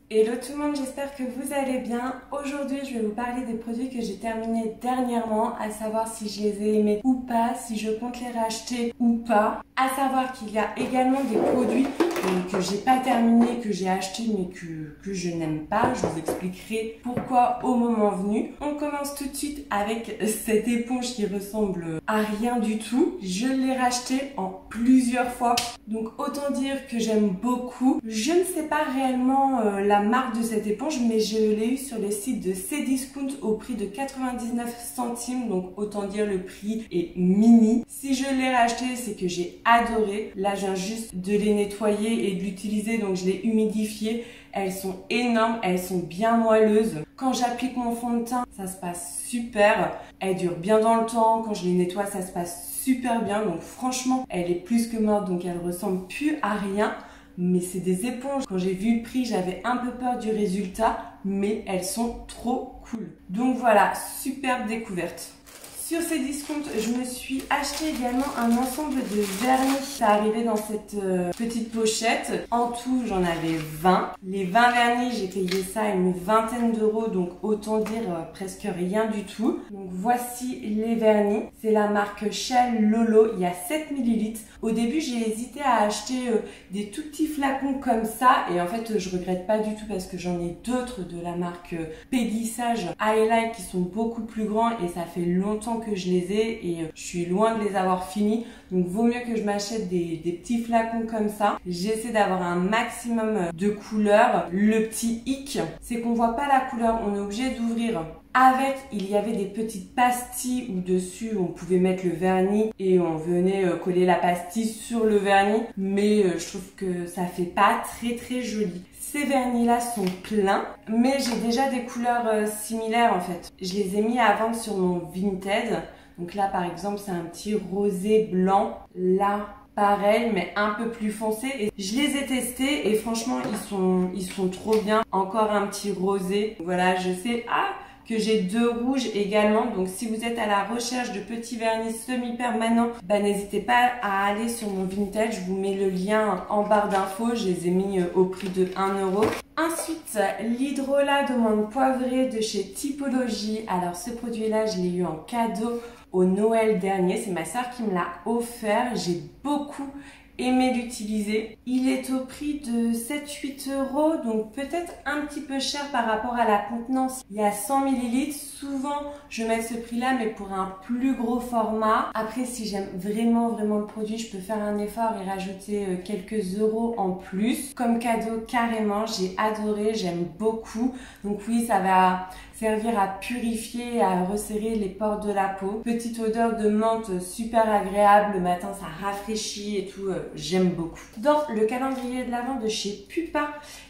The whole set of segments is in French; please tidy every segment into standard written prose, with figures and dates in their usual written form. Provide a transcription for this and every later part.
Hello tout le monde, j'espère que vous allez bien. Aujourd'hui, je vais vous parler des produits que j'ai terminés dernièrement, à savoir si je les ai aimés ou pas, si je compte les racheter ou pas. À savoir qu'il y a également des produits que j'ai pas terminés, que j'ai achetés mais que je n'aime pas. Je vous expliquerai pourquoi au moment venu. On commence tout de suite avec cette éponge qui ressemble à rien du tout. Je l'ai rachetée en plusieurs fois, donc autant dire que j'aime beaucoup. Je ne sais pas réellement la marque de cette éponge, mais je l'ai eu sur le site de Cdiscount au prix de 99 centimes, donc autant dire le prix est mini. Si je l'ai racheté, c'est que j'ai adoré. Là, je viens juste de les nettoyer et de l'utiliser, donc je l'ai humidifié. Elles sont énormes, elles sont bien moelleuses. Quand j'applique mon fond de teint, ça se passe super. Elles durent bien dans le temps. Quand je les nettoie, ça se passe super bien. Donc franchement, elle est plus que morte, donc elle ressemble plus à rien. Mais c'est des éponges. Quand j'ai vu le prix, j'avais un peu peur du résultat, mais elles sont trop cool. Donc voilà, superbe découverte. Sur Cdiscount, je me suis acheté également un ensemble de vernis. Ça arrivait dans cette petite pochette. En tout, j'en avais 20. Les 20 vernis, j'ai payé ça à une vingtaine d'euros, donc autant dire presque rien du tout. Donc voici les vernis. C'est la marque Shell Lolo. Il y a 7 ml. Au début, j'ai hésité à acheter des tout petits flacons comme ça. Et en fait, je regrette pas du tout parce que j'en ai d'autres de la marque Pédissage Highlight qui sont beaucoup plus grands et ça fait longtemps que je les ai et je suis loin de les avoir finis, donc vaut mieux que je m'achète des petits flacons comme ça. J'essaie d'avoir un maximum de couleurs. Le petit hic, c'est qu'on voit pas la couleur, on est obligé d'ouvrir. Avec, il y avait des petites pastilles où dessus on pouvait mettre le vernis et on venait coller la pastille sur le vernis, mais je trouve que ça fait pas très joli. Ces vernis là sont pleins, mais j'ai déjà des couleurs similaires en fait. Je les ai mis à vendre sur mon Vinted. Donc là par exemple c'est un petit rosé blanc. Là pareil mais un peu plus foncé. Et je les ai testés et franchement ils sont trop bien. Encore un petit rosé. Voilà, je sais que j'ai deux rouges également. Donc si vous êtes à la recherche de petits vernis semi-permanents, n'hésitez pas à aller sur mon Vinted. Je vous mets le lien en barre d'infos. Je les ai mis au prix de 1 euro. Ensuite, l'hydrolat de menthe poivrée de chez Typologie. Alors ce produit-là, je l'ai eu en cadeau au Noël dernier. C'est ma soeur qui me l'a offert. J'ai beaucoup aimé l'utiliser. Il est au prix de 7-8 euros, donc peut-être un petit peu cher par rapport à la contenance. Il y a 100 ml. Souvent, je mets ce prix-là, mais pour un plus gros format. Après, si j'aime vraiment le produit, je peux faire un effort et rajouter quelques euros en plus. Comme cadeau, carrément, j'ai adoré, j'aime beaucoup. Donc oui, ça va servir à purifier et à resserrer les pores de la peau. Petite odeur de menthe super agréable. Le matin, ça rafraîchit et tout. J'aime beaucoup. Dans le calendrier de l'Avent de chez Pupa,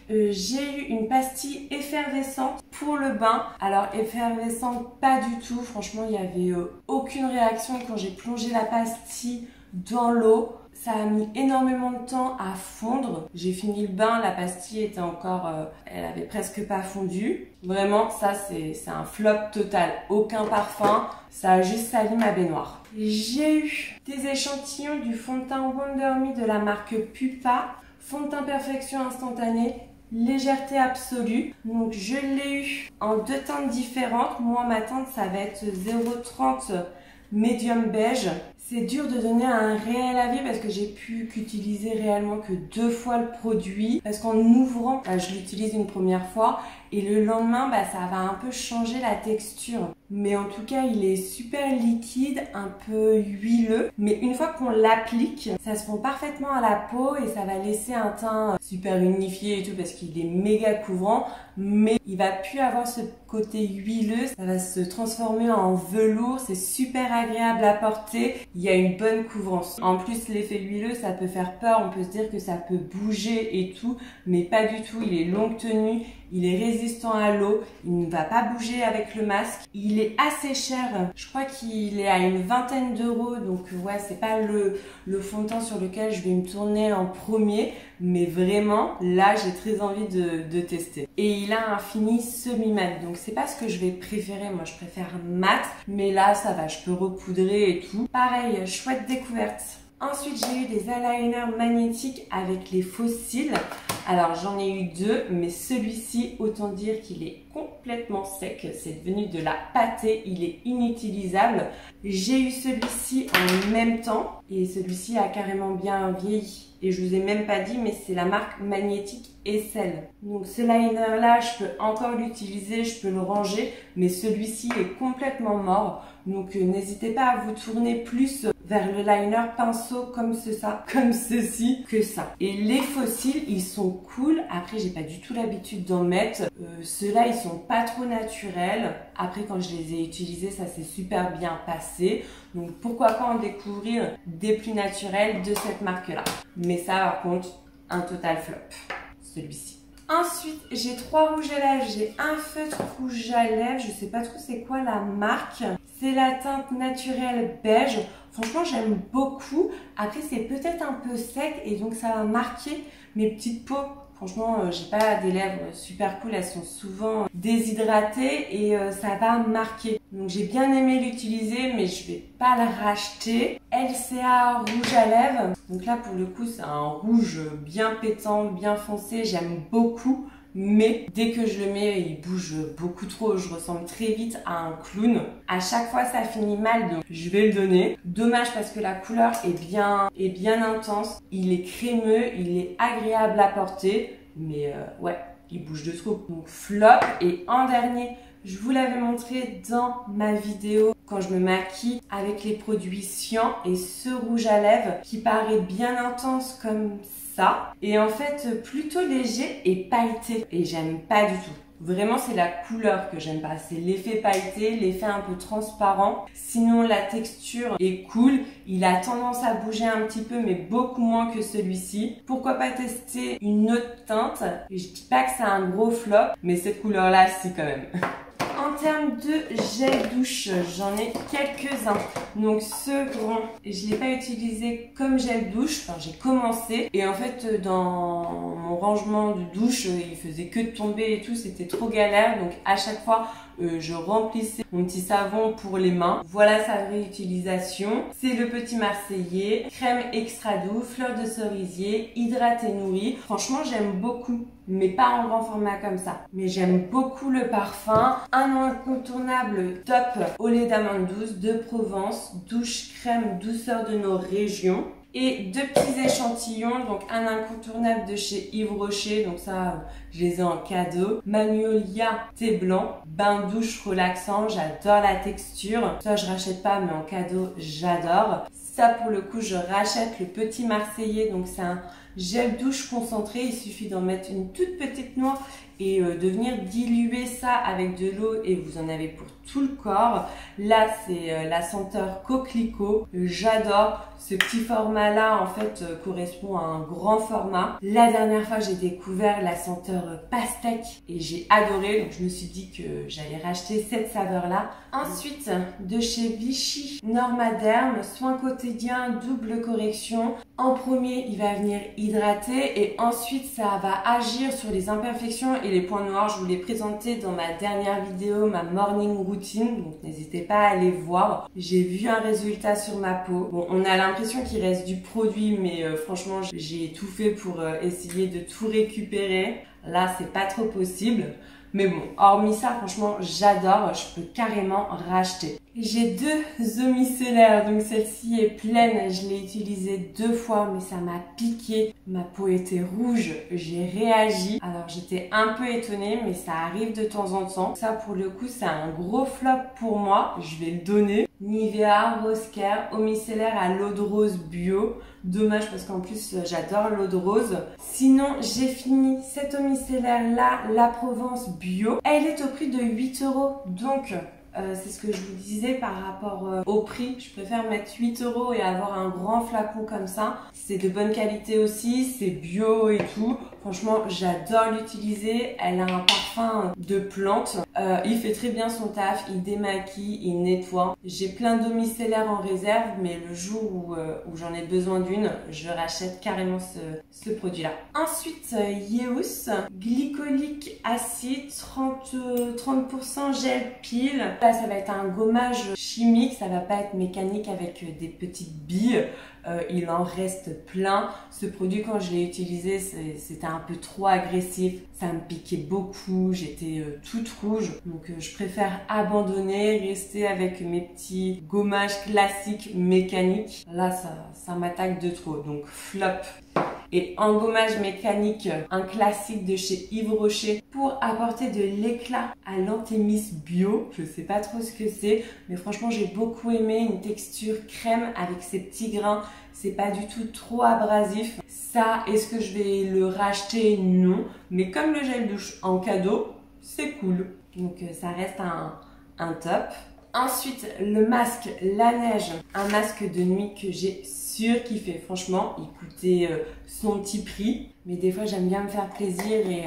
j'ai eu une pastille effervescente pour le bain. Alors effervescente pas du tout. Franchement, il n'y avait aucune réaction quand j'ai plongé la pastille dans l'eau. Ça a mis énormément de temps à fondre. J'ai fini le bain, la pastille était encore, elle avait presque pas fondu. Vraiment, ça c'est un flop total. Aucun parfum, ça a juste sali ma baignoire. J'ai eu des échantillons du fond de teint Wonder Me de la marque Pupa. Fond de teint perfection instantanée, légèreté absolue. Donc je l'ai eu en deux teintes différentes. Moi ma teinte ça va être 0,30 médium beige. C'est dur de donner un réel avis parce que j'ai pu qu'utiliser réellement que 2 fois le produit. Parce qu'en ouvrant, je l'utilise une première fois et le lendemain, ça va un peu changer la texture. Mais en tout cas, il est super liquide, un peu huileux. Mais une fois qu'on l'applique, ça se fond parfaitement à la peau et ça va laisser un teint super unifié et tout parce qu'il est méga couvrant. Mais il va plus avoir ce côté huileux, ça va se transformer en velours, c'est super agréable à porter. Il y a une bonne couvrance. En plus, l'effet huileux, ça peut faire peur. On peut se dire que ça peut bouger et tout, mais pas du tout. Il est longue tenue, il est résistant à l'eau, il ne va pas bouger avec le masque. Il est assez cher. Je crois qu'il est à une vingtaine d'euros. Donc ouais, c'est pas le fond de teint sur lequel je vais me tourner en premier. Mais vraiment, là, j'ai très envie de tester. Et il a un fini semi-mat. Donc c'est pas ce que je vais préférer. Moi, je préfère mat. Mais là, ça va, je peux repoudrer et tout. Pareil, chouette découverte. Ensuite, j'ai eu des eyeliners magnétiques avec les fossiles. Alors j'en ai eu deux, mais celui-ci, autant dire qu'il est complètement sec. C'est devenu de la pâtée, il est inutilisable. J'ai eu celui-ci en même temps et celui-ci a carrément bien vieilli. Et je vous ai même pas dit, mais c'est la marque Magnétique Essel. Donc ce liner là, je peux encore l'utiliser, je peux le ranger, mais celui-ci est complètement mort. Donc n'hésitez pas à vous tourner plus vers le liner pinceau comme ceci que ça. Et les fossiles, ils sont cool. Après, j'ai pas du tout l'habitude d'en mettre. Ceux-là, ils sont pas trop naturels. Après, quand je les ai utilisés, ça s'est super bien passé. Donc pourquoi pas en découvrir des plus naturels de cette marque-là. Mais ça, par contre, un total flop, celui-ci. Ensuite, j'ai 3 rouges à lèvres. J'ai un feutre rouge à lèvres. Je sais pas trop c'est quoi la marque. C'est la teinte naturelle beige. Franchement, j'aime beaucoup. Après, c'est peut-être un peu sec et donc ça va marquer mes petites peaux. Franchement, j'ai pas des lèvres super cool. Elles sont souvent déshydratées et ça va marquer. Donc, j'ai bien aimé l'utiliser, mais je vais pas le racheter. LCA rouge à lèvres. Donc là, pour le coup, c'est un rouge bien pétant, bien foncé. J'aime beaucoup. Mais dès que je le mets, il bouge beaucoup trop. Je ressemble très vite à un clown. À chaque fois, ça finit mal, donc je vais le donner. Dommage parce que la couleur est bien intense. Il est crémeux, il est agréable à porter. Mais ouais, il bouge de trop. Donc flop. Et en dernier, je vous l'avais montré dans ma vidéo quand je me maquille avec les produits Cyan et ce rouge à lèvres qui paraît bien intense comme ça. Et en fait, plutôt léger et pailleté. Et j'aime pas du tout. Vraiment, c'est la couleur que j'aime pas. C'est l'effet pailleté, l'effet un peu transparent. Sinon, la texture est cool. Il a tendance à bouger un petit peu, mais beaucoup moins que celui-ci. Pourquoi pas tester une autre teinte? Je dis pas que c'est un gros flop, mais cette couleur-là, si quand même. En termes de gel douche, j'en ai quelques-uns. Donc ce grand, je ne l'ai pas utilisé comme gel douche. Enfin, j'ai commencé. Et en fait, dans mon rangement de douche, il faisait que de tomber et tout. C'était trop galère. Donc à chaque fois, je remplissais mon petit savon pour les mains. Voilà sa réutilisation. C'est le petit Marseillais. Crème extra doux, fleur de cerisier, hydraté nourri. Franchement, j'aime beaucoup. Mais pas en grand format comme ça. Mais j'aime beaucoup le parfum. Un incontournable top au lait d'amande douce de Provence. Douche crème douceur de nos régions. Et 2 petits échantillons, donc un incontournable de chez Yves Rocher, donc ça je les ai en cadeau. Magnolia thé blanc, bain douche relaxant, j'adore la texture. Ça je rachète pas mais en cadeau j'adore. Ça pour le coup je rachète le petit Marseillais, donc c'est un gel douche concentré, il suffit d'en mettre une toute petite noix et de venir diluer ça avec de l'eau et vous en avez pour tout le corps. Là c'est la senteur coquelicot, j'adore. Ce petit format là en fait correspond à un grand format. La dernière fois j'ai découvert la senteur pastèque et j'ai adoré, donc je me suis dit que j'allais racheter cette saveur là. Ensuite de chez Vichy Normaderm, soin quotidien double correction. En premier il va venir hydrater et ensuite ça va agir sur les imperfections et les points noirs. Je vous l'ai présenté dans ma dernière vidéo, ma morning routine, donc n'hésitez pas à aller voir. J'ai vu un résultat sur ma peau. Bon, on a l'impression qu'il reste du produit, mais franchement j'ai tout fait pour essayer de tout récupérer. Là c'est pas trop possible. Mais bon, hormis ça, franchement, j'adore. Je peux carrément racheter. J'ai 2 eaux micellaires, donc celle-ci est pleine. Je l'ai utilisée 2 fois, mais ça m'a piqué. Ma peau était rouge, j'ai réagi. Alors j'étais un peu étonnée, mais ça arrive de temps en temps. Ça, pour le coup, c'est un gros flop pour moi. Je vais le donner. Nivea Rose Care, eau micellaire à l'eau de rose bio. Dommage parce qu'en plus j'adore l'eau de rose. Sinon j'ai fini cette eau micellaire là, la Provence bio. Elle est au prix de 8 €. Donc c'est ce que je vous disais par rapport au prix. Je préfère mettre 8 € et avoir un grand flacon comme ça. C'est de bonne qualité aussi, c'est bio et tout. Franchement, j'adore l'utiliser. Elle a un parfum de plante. Il fait très bien son taf, il démaquille, il nettoie. J'ai plein d'eau micellaire en réserve, mais le jour où j'en ai besoin d'une, je rachète carrément ce produit-là. Ensuite, Yeous glycolique acide 30% gel pile. Là, ça va être un gommage chimique, ça va pas être mécanique avec des petites billes. Il en reste plein. Ce produit, quand je l'ai utilisé, c'était un un peu trop agressif, ça me piquait beaucoup, j'étais toute rouge. Donc je préfère abandonner, rester avec mes petits gommages classiques mécaniques. Là, ça m'attaque de trop, donc flop. Et en gommage mécanique, un classique de chez Yves Rocher pour apporter de l'éclat à l'Anthemis Bio. Je sais pas trop ce que c'est, mais franchement j'ai beaucoup aimé, une texture crème avec ces petits grains. C'est pas du tout trop abrasif. Ça, est-ce que je vais le racheter? Non. Mais comme le gel douche en cadeau, c'est cool. Donc ça reste un top. Ensuite, le masque La Neige, un masque de nuit que j'ai surkiffé. Franchement, il coûtait son petit prix. Mais des fois, j'aime bien me faire plaisir et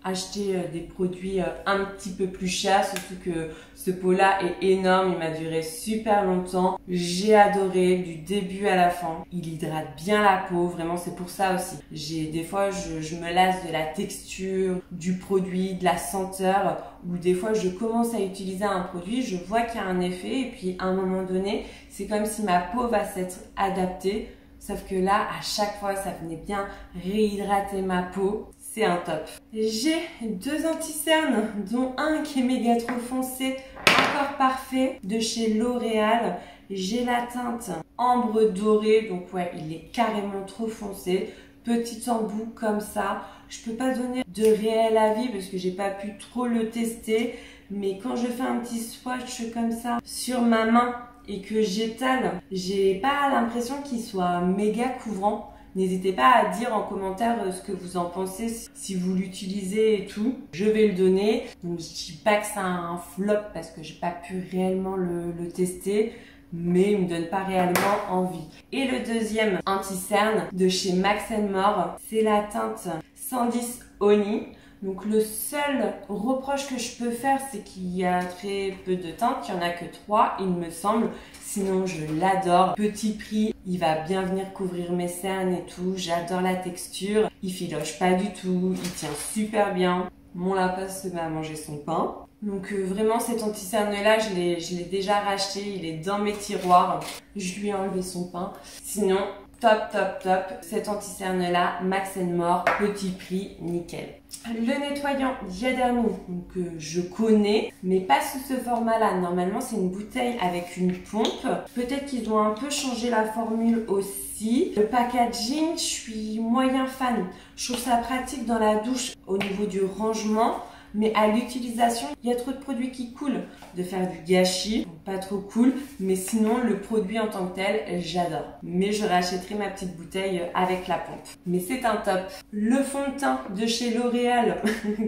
acheter des produits un petit peu plus chers. Surtout que ce pot-là est énorme. Il m'a duré super longtemps. J'ai adoré du début à la fin. Il hydrate bien la peau. Vraiment, c'est pour ça aussi. Des fois, je me lasse de la texture, du produit, de la senteur. Ou des fois, je commence à utiliser un produit, je vois qu'il y a un effet. Et puis, à un moment donné, c'est comme si ma peau va s'être adaptée. Sauf que là, à chaque fois, ça venait bien réhydrater ma peau. C'est un top. J'ai 2 anti-cernes, dont un qui est méga trop foncé, encore parfait, de chez L'Oréal. J'ai la teinte ambre dorée, donc ouais, il est carrément trop foncé. Petit embout comme ça. Je peux pas donner de réel avis parce que j'ai pas pu trop le tester. Mais quand je fais un petit swatch comme ça sur ma main et que j'étale, j'ai pas l'impression qu'il soit méga couvrant. N'hésitez pas à dire en commentaire ce que vous en pensez, si vous l'utilisez et tout. Je vais le donner. Donc je dis pas que c'est un flop parce que j'ai pas pu réellement le tester, mais il me donne pas réellement envie. Et le deuxième anti-cerne de chez Max More, c'est la teinte 110 Honey. Donc le seul reproche que je peux faire, c'est qu'il y a très peu de teintes, il n'y en a que 3 il me semble. Sinon je l'adore, petit prix, il va bien venir couvrir mes cernes et tout, j'adore la texture, il filoche pas du tout, il tient super bien. Mon lapin se met à manger son pain. Donc vraiment cet anti-cerne là, je l'ai déjà racheté, il est dans mes tiroirs. Je lui ai enlevé son pain. Sinon, top, top, top. Cet anti-cerne là, Max More, petit prix, nickel. Le nettoyant Diadermy, donc je connais, mais pas sous ce format-là. Normalement, c'est une bouteille avec une pompe. Peut-être qu'ils ont un peu changé la formule aussi. Le packaging, je suis moyen fan. Je trouve ça pratique dans la douche au niveau du rangement. Mais à l'utilisation, il y a trop de produits qui coulent. De faire du gâchis, pas trop cool. Mais sinon, le produit en tant que tel, j'adore. Mais je rachèterai ma petite bouteille avec la pompe. Mais c'est un top. Le fond de teint de chez L'Oréal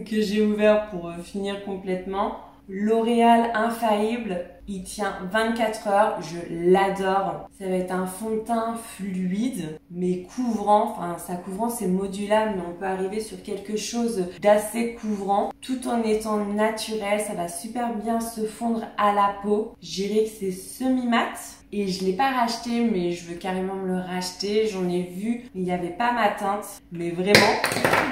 que j'ai ouvert pour finir complètement. L'Oréal Infaillible, il tient 24 heures, je l'adore. Ça va être un fond de teint fluide, mais couvrant. Enfin, sa couvrance c'est modulable, mais on peut arriver sur quelque chose d'assez couvrant, tout en étant naturel. Ça va super bien se fondre à la peau. Je dirais que c'est semi-mat. Et je l'ai pas racheté, mais je veux carrément me le racheter. J'en ai vu, mais il n'y avait pas ma teinte. Mais vraiment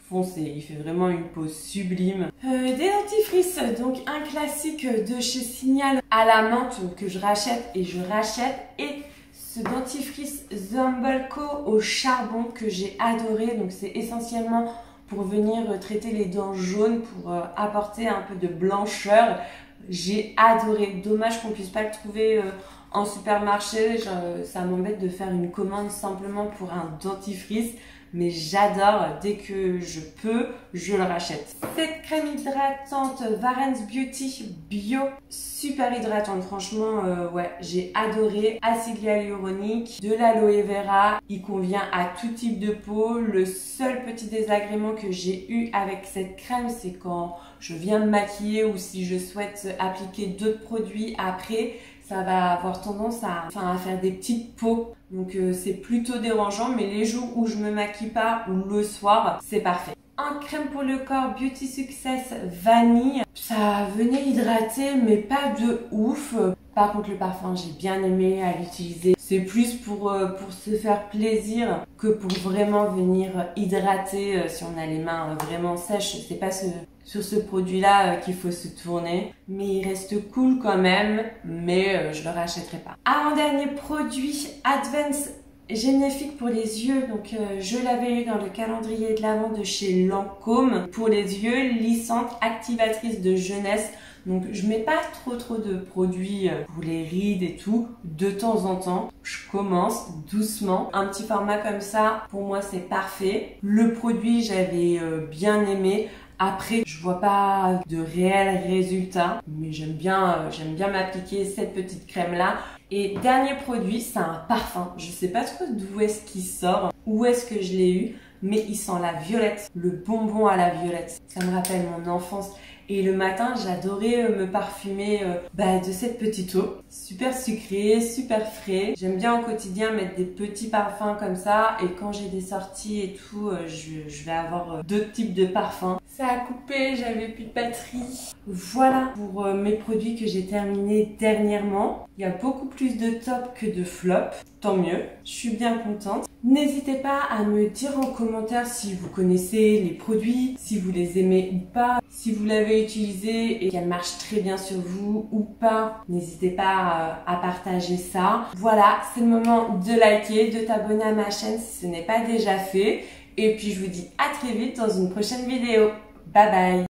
foncé. Il fait vraiment une peau sublime. Des dentifrices, donc un classique de chez Signal à la menthe que je rachète et je rachète. Et ce dentifrice The Humble Co au charbon que j'ai adoré. Donc c'est essentiellement pour venir traiter les dents jaunes, pour apporter un peu de blancheur. J'ai adoré. Dommage qu'on puisse pas le trouver en supermarché. Ça m'embête de faire une commande simplement pour un dentifrice. Mais j'adore. Dès que je peux, je le rachète. Cette crème hydratante Varens Beauty Bio. Super hydratante. Franchement, ouais, j'ai adoré. Acide hyaluronique, de l'aloe vera. Il convient à tout type de peau. Le seul petit désagrément que j'ai eu avec cette crème, c'est quand je viens me maquiller ou si je souhaite appliquer d'autres produits après, ça va avoir tendance à faire des petites peaux. Donc c'est plutôt dérangeant, mais les jours où je me maquille pas ou le soir, c'est parfait. Un crème pour le corps Beauty Success Vanille. Ça venait hydrater, mais pas de ouf. Par contre, le parfum, j'ai bien aimé à l'utiliser. C'est plus pour se faire plaisir que pour vraiment venir hydrater si on a les mains vraiment sèches. C'est pas sur ce produit-là qu'il faut se tourner. Mais il reste cool quand même, mais je le rachèterai pas. Avant-dernier produit, Advanced Génifique pour les yeux, donc je l'avais eu dans le calendrier de l'Avent de chez Lancôme. Pour les yeux, lissante, activatrice de jeunesse. Donc je mets pas trop de produits pour les rides et tout. De temps en temps, je commence doucement. Un petit format comme ça, pour moi c'est parfait. Le produit, j'avais bien aimé. Après, je vois pas de réels résultats, mais j'aime bien m'appliquer cette petite crème là. Et dernier produit, c'est un parfum. Je sais pas trop d'où est-ce qu'il sort, où est-ce que je l'ai eu, mais il sent la violette, le bonbon à la violette. Ça me rappelle mon enfance. Et le matin, j'adorais me parfumer de cette petite eau. Super sucré, super frais. J'aime bien au quotidien mettre des petits parfums comme ça. Et quand j'ai des sorties et tout, je vais avoir d'autres types de parfums. Ça a coupé, j'avais plus de batterie. Voilà pour mes produits que j'ai terminés dernièrement. Il y a beaucoup plus de top que de flop. Tant mieux, je suis bien contente. N'hésitez pas à me dire en commentaire si vous connaissez les produits, si vous les aimez ou pas, si vous l'avez utilisé et qu'elle marche très bien sur vous ou pas. N'hésitez pas à partager ça. Voilà, c'est le moment de liker, de t'abonner à ma chaîne si ce n'est pas déjà fait. Et puis je vous dis à très vite dans une prochaine vidéo. Bye bye!